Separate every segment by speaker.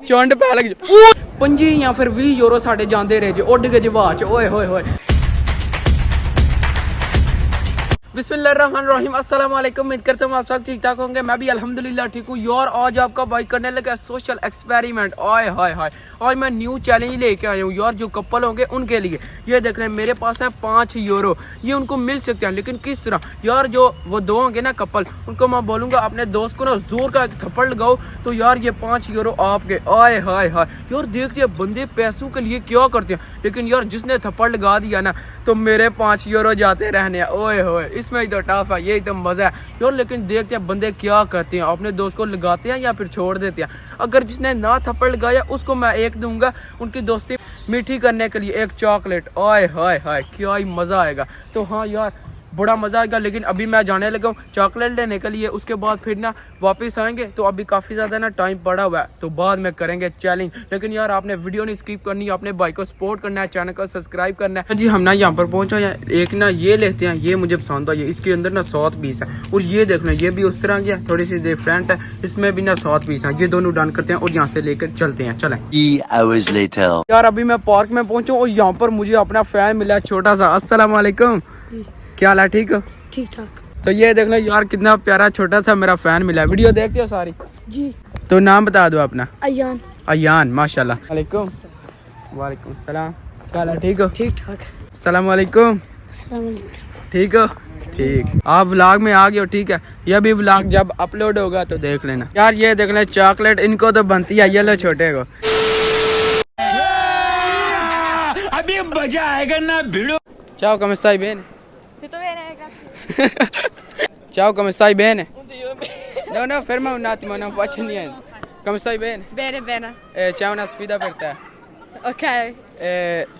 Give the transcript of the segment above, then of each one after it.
Speaker 1: चंड पै लगी 25 या फिर 20 यूरो साढ़े जाते रहे जे उड़ गए जवाह च ओए होए होए। बिस्मिल्लाहिर्रहमानिर्रहीम अस्सलाम वालेकुम। उम्मीद करता हूँ आप सब ठीक ठाक होंगे। मैं भी अल्हम्दुलिल्लाह ठीक हूँ यार। आज आपका भाई करने लगा सोशल एक्सपेरिमेंट। आय हाय हाय, आज मैं न्यू चैलेंज लेके आया हूँ यार। जो कपल होंगे उनके लिए ये देख रहे हैं, मेरे पास है 5 यूरो। ये उनको मिल सकते हैं, लेकिन किस तरह यार। जो वो दो होंगे ना कपल, उनको मैं बोलूँगा अपने दोस्त को ना जोर का थप्पड़ लगाओ तो यार ये 5 यूरो आपके। आय हाय हाय यार, देखते हैं बंदे पैसों के लिए क्या करते हैं, लेकिन यार जिसने थप्पड़ लगा दिया ना तो मेरे 5 यूरो जाते रहने। ओए होए, इसमें ही तो टफ है, यही तो मजा है यार। लेकिन देखते हैं बंदे क्या करते हैं, अपने दोस्त को लगाते हैं या फिर छोड़ देते हैं। अगर जिसने ना थप्पड़ लगाया उसको मैं एक दूंगा उनकी दोस्ती मीठी करने के लिए, एक चॉकलेट। आय हाय हाय, क्या ही मजा आएगा। तो हाँ यार, बड़ा मजा आएगा। लेकिन अभी मैं जाने लगा हूँ चॉकलेट लेने के लिए, उसके बाद फिर ना वापस आएंगे। तो अभी काफ़ी ज़्यादा ना टाइम पड़ा हुआ है, तो बाद में करेंगे चैलेंज। लेकिन यार आपने वीडियो नहीं स्किप करनी, अपने भाई को सपोर्ट करना है, चैनल को सब्सक्राइब करना है जी। हम ना यहाँ पर पहुँचा है, एक ना ये लेते हैं, ये मुझे पसंद आई। इसके अंदर ना 7 पीस है, और ये देखना ये भी उस तरह की है, थोड़ी सी डिफरेंट है। इसमें भी ना 7 पीस है। ये दोनों डन करते हैं और यहाँ से लेकर चलते हैं। चलें यार, अभी मैं पार्क में पहुँचा और यहाँ पर मुझे अपना फैन मिला छोटा सा। अस्सलाम वालेकुम, क्या हाल है? ठीक हो?
Speaker 2: ठीक ठाक।
Speaker 1: तो ये देख लो यार, कितना प्यारा छोटा सा मेरा फैन मिला है। वीडियो देखते हो सारी
Speaker 2: जी।
Speaker 1: तो नाम बता दो अपना।
Speaker 2: अयान।
Speaker 1: अयान, माशाल्लाह। वालेकुम वालेकुम सलाम, क्या हाल है? ठीक हो?
Speaker 2: ठीक ठाक।
Speaker 1: सलाम वालेकुम, ठीक हो? ठीक। आप व्लॉग में आ गए हो, ठीक है। ये भी व्लॉग जब अपलोड होगा तो देख लेना यार। ये देख ले चॉकलेट, इनको तो बनती है। ये लो छोटे को, अभी मजा आएगा ना भिड़ो। Ciao, come stai? Bene?
Speaker 2: Tutto bene, grazie.
Speaker 1: Ciao, come stai? Bene? No, no, ferma un attimo, non faccio niente. Come stai? Bene?
Speaker 2: Bene, bene.
Speaker 1: C'è una sfida per te.
Speaker 2: Ok.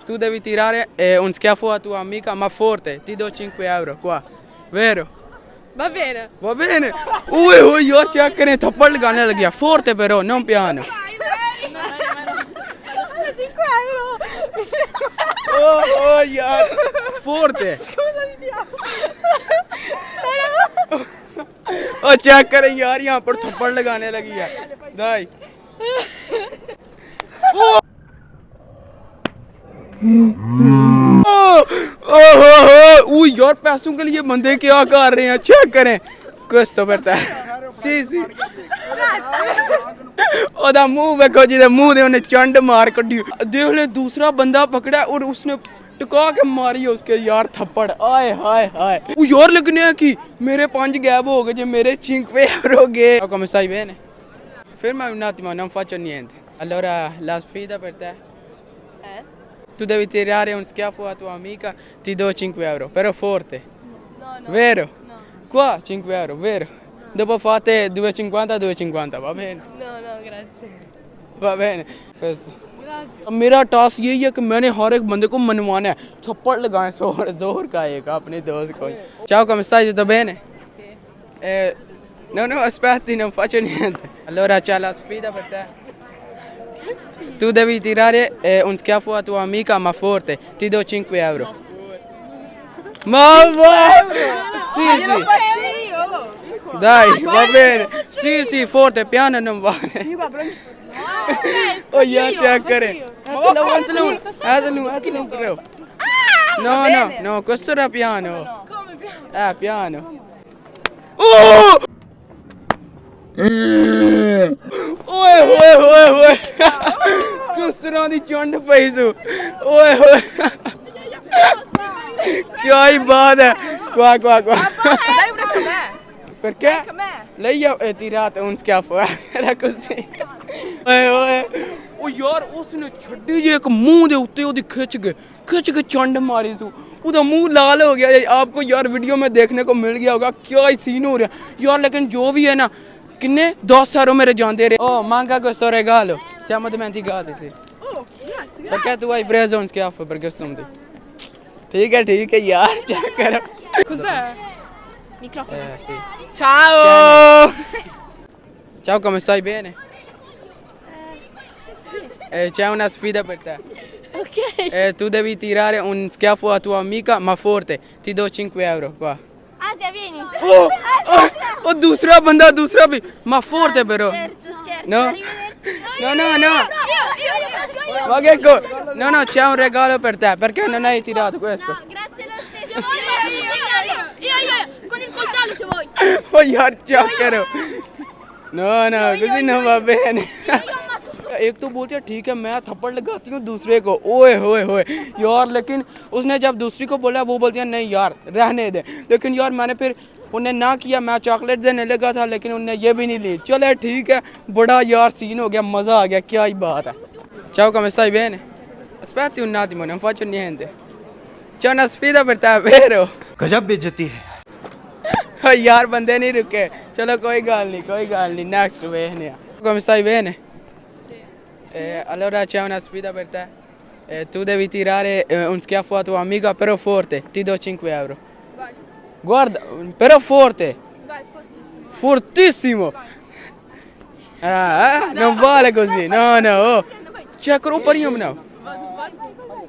Speaker 1: Tu devi tirare un schiaffo a tua amica, ma forte. Ti do 5 euro qua. Vero?
Speaker 2: Va bene.
Speaker 1: Va bene? Ui, यार चेक करें, थप्पड़ लगाने लग गया। Forte però, non piano.
Speaker 2: 5 euro.
Speaker 1: Oh यार, forte. और चेक करें यार, यहाँ पर थप्पड़ लगाने लगी है। दाई यार, पैसों के लिए बंदे क्या कर रहे हैं, चेक करें। कुछ तो करता है। सी सी ओदा मुंह देखो जी, मुंह दे उन्हें चंड मार कड्डी। देख ले, दूसरा बंदा पकड़ा और उसने टका के मारी उसके यार थप्पड़। आए हाय हाय, वो यार लगने है कि मेरे 5 गैप हो गए, जो मेरे 5 euro गए। Come stai bene? Ferma un attimo, non faccio niente. Allora la sfida per te. Tu devi tirare un schiaffo a tua amica, ti do 5 euro, però forte.
Speaker 2: No, no.
Speaker 1: Vero?
Speaker 2: No.
Speaker 1: Qua 5 euro, vero? Dopo fate 2,50, 2,50, va bene?
Speaker 2: No, no, grazie.
Speaker 1: Va bene. Questo.
Speaker 2: Grazie.
Speaker 1: मेरा टास्क यही है कि मैंने हर एक बंदे को मनवाना है, थप्पड़ लगाएं जोर का एक अपने दोस्त को। Ciao, come stai? Tutto bene?
Speaker 2: Sì.
Speaker 1: No, no, aspetti, non faccio niente. Allora c'è la sfida per te. Tu devi tirare un schiaffo a tua amica, ma forte. Ti do 5 euro. Ma va! Sì, sì. Dai, va bene. Sì, sì, forte, piano non vale. Oh यार चेक करें। No, no, no, questo era piano.
Speaker 2: Come piano?
Speaker 1: Piano. Oh! ओए होए होए होए, किस तरह दी चंड पई सु। ओए होए, क्या ही बात है। क्वा क्वा क्वा।
Speaker 2: Dai una con me.
Speaker 1: Perché?
Speaker 2: Con me.
Speaker 1: Lei ha tirato un schiaffo, era così. ओए ओए, ओ यार उसने छड्डी जे एक मुंह दे उत्ते ओदी खिंच के चंड मारी सु। उदा मुंह लाल हो गया। आपको यार वीडियो में देखने को मिल गया होगा क्या ही सीन हो रहा है यार। लेकिन जो भी है ना, किन्ने 10 euro मेरे जाते रहे। Oh, manca questo regalo. Siamo dimenticati, sì.
Speaker 2: Oh, grazie.
Speaker 1: Perché tu hai preso un schiaffo per questo motivo? ठीक है यार, चेक करो।
Speaker 2: Cos'è? Microfono.
Speaker 1: Sì.
Speaker 2: Ciao.
Speaker 1: Ciao, come stai? Bene? C'è una sfida per te.
Speaker 2: Ok.
Speaker 1: Tu devi tirare un schiaffo a tua amica, ma forte. Ti do 5 euro qua.
Speaker 2: Asia, vieni.
Speaker 1: ओ दूसरा बंदा दूसरा भी ma forte però no ma che no c'è un regalo per te perché non hai tirato questo
Speaker 3: Grazie lo stesso. Io, con il coltello se vuoi.
Speaker 1: oh यार चक्कर no così non va bene एक तो बोलती है ठीक है मैं थप्पड़ लगाती हूँ दूसरे को ओए होए होए यार लेकिन उसने जब दूसरी को बोला वो बोलती है नहीं यार रहने दे लेकिन यार मैंने फिर उन्हें ना किया मैं चॉकलेट देने लगा था लेकिन उन्हें ये भी नहीं ली चले ठीक है बड़ा यार सीन हो गया मज़ा आ गया क्या ही बात है ciao come stai bene aspetti un attimo non faccio niente c'è una sfida per te vero
Speaker 4: गजब बेइज्जती है
Speaker 1: यार बंदे नहीं रुके चलो कोई गल नहीं नेक्स्ट वेखने come stai bene allora c'è una sfida per te tu devi tirare un schiaffo a tua amica però forte ti do 5 euro
Speaker 2: Vai.
Speaker 1: guarda però forte
Speaker 2: Vai, fortissimo.
Speaker 1: fortissimo non vale così no oh. c'è ancora io no
Speaker 2: Vai.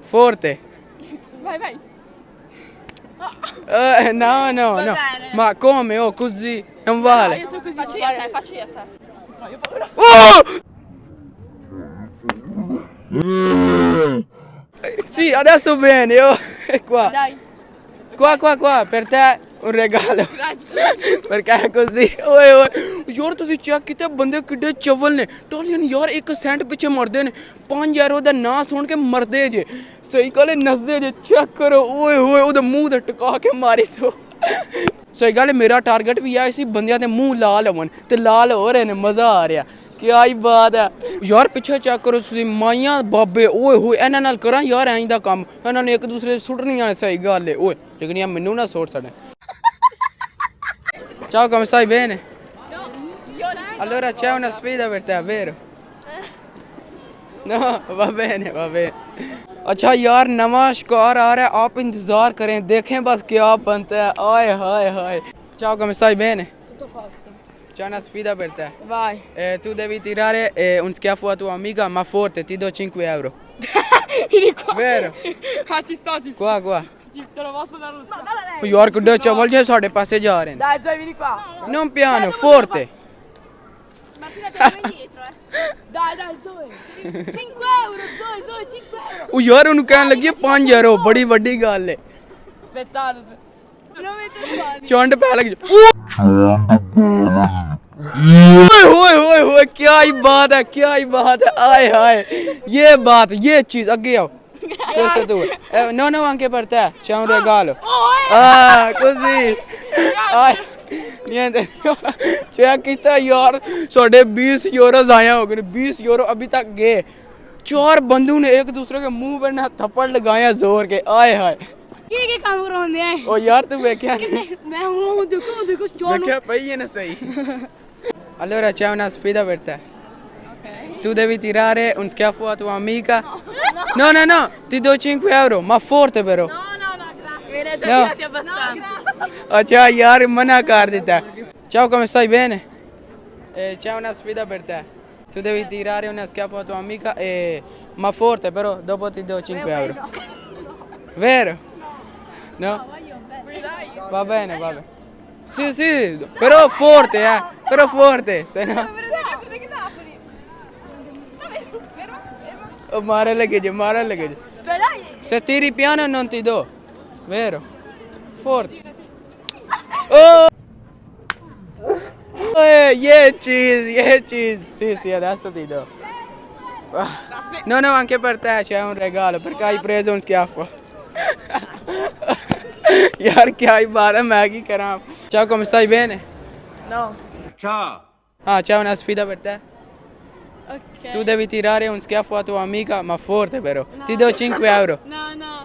Speaker 1: forte
Speaker 2: Vai.
Speaker 1: no
Speaker 2: bene.
Speaker 1: ma come oh così non vale
Speaker 2: Io sono così. Faccio io a te. No, io ho paura.
Speaker 1: oh! Sì, adesso bene, oh, è qua.
Speaker 2: Dai.
Speaker 1: Qua, per te un regalo.
Speaker 2: Grazie.
Speaker 1: Perché è così, ਓਏ ਯਾਰ ਤੁਸੀਂ ਚੈੱਕ ਕੀਤਾ ਬੰਦੇ ਕਿੱਡੇ ਚਵਲ ਨੇ ਟੋਲੀਨ ਯਾਰ 1 ਸੈਂਟ ਪਿੱਛੇ ਮਰਦੇ ਨੇ 5 ਯਾਰ ਉਹਦਾ ਨਾਂ ਸੁਣ ਕੇ ਮਰਦੇ ਜੇ ਸਹੀ ਗੱਲ ਹੈ ਨੱਸਦੇ ਜੇ ਚੈੱਕ ਕਰੋ ਓਏ ਹੋਏ ਉਹਦੇ ਮੂੰਹ ਤੇ ਟਿਕਾ ਕੇ ਮਾਰੀ ਸੋ ਸਹੀ ਗੱਲ ਹੈ ਮੇਰਾ ਟਾਰਗੇਟ ਵੀ ਆ ਸੀ ਬੰਦਿਆਂ ਦੇ ਮੂੰਹ ਲਾਲ ਹੋਣ ਤੇ ਲਾਲ ਹੋ ਰਹੇ ਨੇ ਮਜ਼ਾ ਆ ਰਿਹਾ क्या ही बात है यार पीछे चेक करो माइया बाबे ओए होए इन्हां नाल करां यार ऐं दा काम इन्हां ने एक दूसरे सुट्टनियां ने सही गल है ओए लेकिन यार मैनू ना सुट सड़े ciao come stai bene allora c'è una sfida per te vero no va bene अच्छा यार नवा शिकार आ रहा है आप इंतजार करें देखें बस क्या बनता है आए हाय ciao come stai bene
Speaker 2: Tutto a posto.
Speaker 1: c'è una sfida per te
Speaker 2: Vai.
Speaker 1: tu devi tirare un schiaffo a tua amica ma forte ti do 5 euro
Speaker 2: Vieni qua.
Speaker 1: vero
Speaker 2: Ah, ci sto.
Speaker 1: qua
Speaker 2: Te lo posso dare uno schiaffo.
Speaker 1: यार किड्डे चवल जे साढ़े पासे जा रहे हैं
Speaker 2: Dai, Zoe, vieni qua.
Speaker 1: non piano forte
Speaker 2: Dai, Zoe. 5 euro, Zoe, 5 euro.
Speaker 1: ਉਹ ਯਾਰ ਉਹਨੂੰ ਕਹਿਣ ਲੱਗੀ 5 ਯਾਰੋ ਬੜੀ ਵੱਡੀ ਗੱਲ ਹੈ
Speaker 2: Aspettate. Non mette mani.
Speaker 1: ਚੰਡ ਪੈ ਲੱਗ ओए क्या ही बात है आए हाय ये चीज आगे आओ questo tu no anche per te c'è un regalo così niente check किया यार साढ़े 20 यूरो आया हो गए 20 यूरो अभी तक गए 4 बंदों ने एक दूसरे के मुंह पर ना थप्पड़ लगाया जोर के आए हाय
Speaker 2: Che cavolo ronde, eh?
Speaker 1: ओ यार तू वेख्या
Speaker 2: Ma è un dico,
Speaker 1: वेख्या पई है ना सही allora c'è una sfida per te tu devi tirare un schiaffo a tua amica no ti do 5 euro ma forte però
Speaker 2: No, grazie. Me ne hai già
Speaker 1: No.
Speaker 2: tirati abbastanza.
Speaker 1: अच्छा यार मना कर देता है ciao come stai bene c'è una sfida per te tu devi tirare un schiaffo a tua amica ma forte però dopo ti do 5 euro vero no va bene sì però forte se no oh, mare lege je se tiri piano non ti do vero forte oh ये चीज sì adesso ti do no anche per te c'è un regalo perché hai preso un schiaffo यार क्या ही बात है मैं की करा ciao come stai bene
Speaker 2: No.
Speaker 4: अच्छा
Speaker 1: c'è una sfida per te
Speaker 2: Ok.
Speaker 1: tu devi tirare un schiaffo a tua amica ma forte però ti do 5 euro
Speaker 2: No.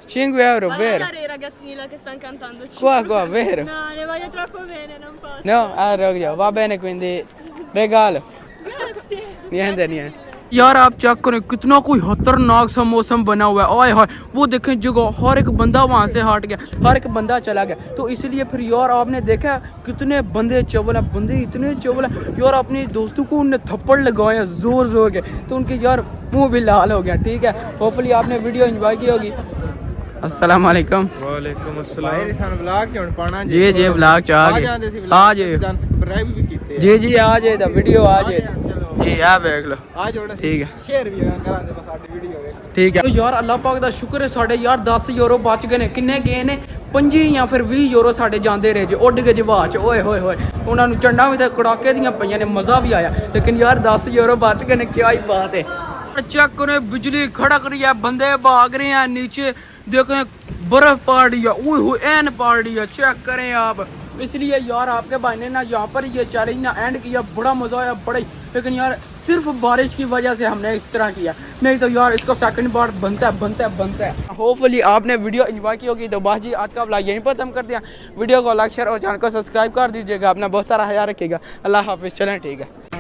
Speaker 1: 5 euro vero
Speaker 2: i ragazzini là che stanno cantando.
Speaker 1: qua vero
Speaker 2: No, ne voglio troppo bene, non posso.
Speaker 1: no allora va bene quindi regalo
Speaker 2: Grazie.
Speaker 1: niente यार आप चेक करें कितना कोई खतरनाक सा मौसम बना हुआ है आए हाय वो देखें जगह हर एक बंदा वहाँ से हट गया हर एक बंदा चला गया तो इसलिए फिर यार आपने देखा कितने बंदे चवल है बंदे इतने चवल है यार अपने दोस्तों को उनने थप्पड़ लगाए जोर के तो उनके यार मुंह भी लाल हो गया ठीक है होपफुली आपने वीडियो एंजॉय की होगी अस्सलाम वालेकुम।
Speaker 5: वालेकुम अस्सलाम। भाई सन ब्लॉग च हुन पाना
Speaker 1: जी जी ब्लॉग च आ जाए
Speaker 5: सब्सक्राइब भी कीते
Speaker 1: जी जी आ जाए दा वीडियो आ जाए जी आ देख लो
Speaker 5: आ जोड़े
Speaker 1: ठीक है
Speaker 5: शेयर भी करांदे बस साडी वीडियो ਵੇਖ
Speaker 1: ठीक है यार अल्लाह पाक दा शुक्र है साढ़े यार 10 यूरो बच गए ने किन्ने गए ने 25 ਜਾਂ ਫਿਰ 20 ਯੂਰੋ ਸਾਡੇ ਜਾਂਦੇ ਰਹੇ ਜੇ ਉੱਡ ਗਏ ਜੇ ਬਾਅਦ ਚ ਓਏ ਹੋਏ ਹੋਏ ਉਹਨਾਂ ਨੂੰ ਚੰਡਾ ਵੀ ਤੇ ਕੜਾਕੇ ਦੀਆਂ ਪਈਆਂ ਨੇ ਮਜ਼ਾ ਵੀ ਆਇਆ लेकिन यार 10 यूरो बच गए ने क्या ही बात है चेक करें बिजली खड़क रही है बंदे भाग रहे हैं नीचे देखें बर्फ पड़ रही है ओए हो एन पड़ रही है चेक करें आप इसलिए यार आपके भाई ने ना यहाँ पर ये चैलेंज ना एंड किया बड़ा मजा आया बड़ा ही लेकिन यार सिर्फ बारिश की वजह से हमने इस तरह किया नहीं तो यार इसको सेकंड पार्ट बनता है होपफुली आपने वीडियो एंजॉय की होगी तो बस जी आज का व्लॉग यहीं पर खत्म कर दिया वीडियो को लाइक शेयर और चैनल को सब्सक्राइब कर दीजिएगा अपना बहुत सारा ख्याल रखिएगा अल्लाह हाफिज़ चलें ठीक है।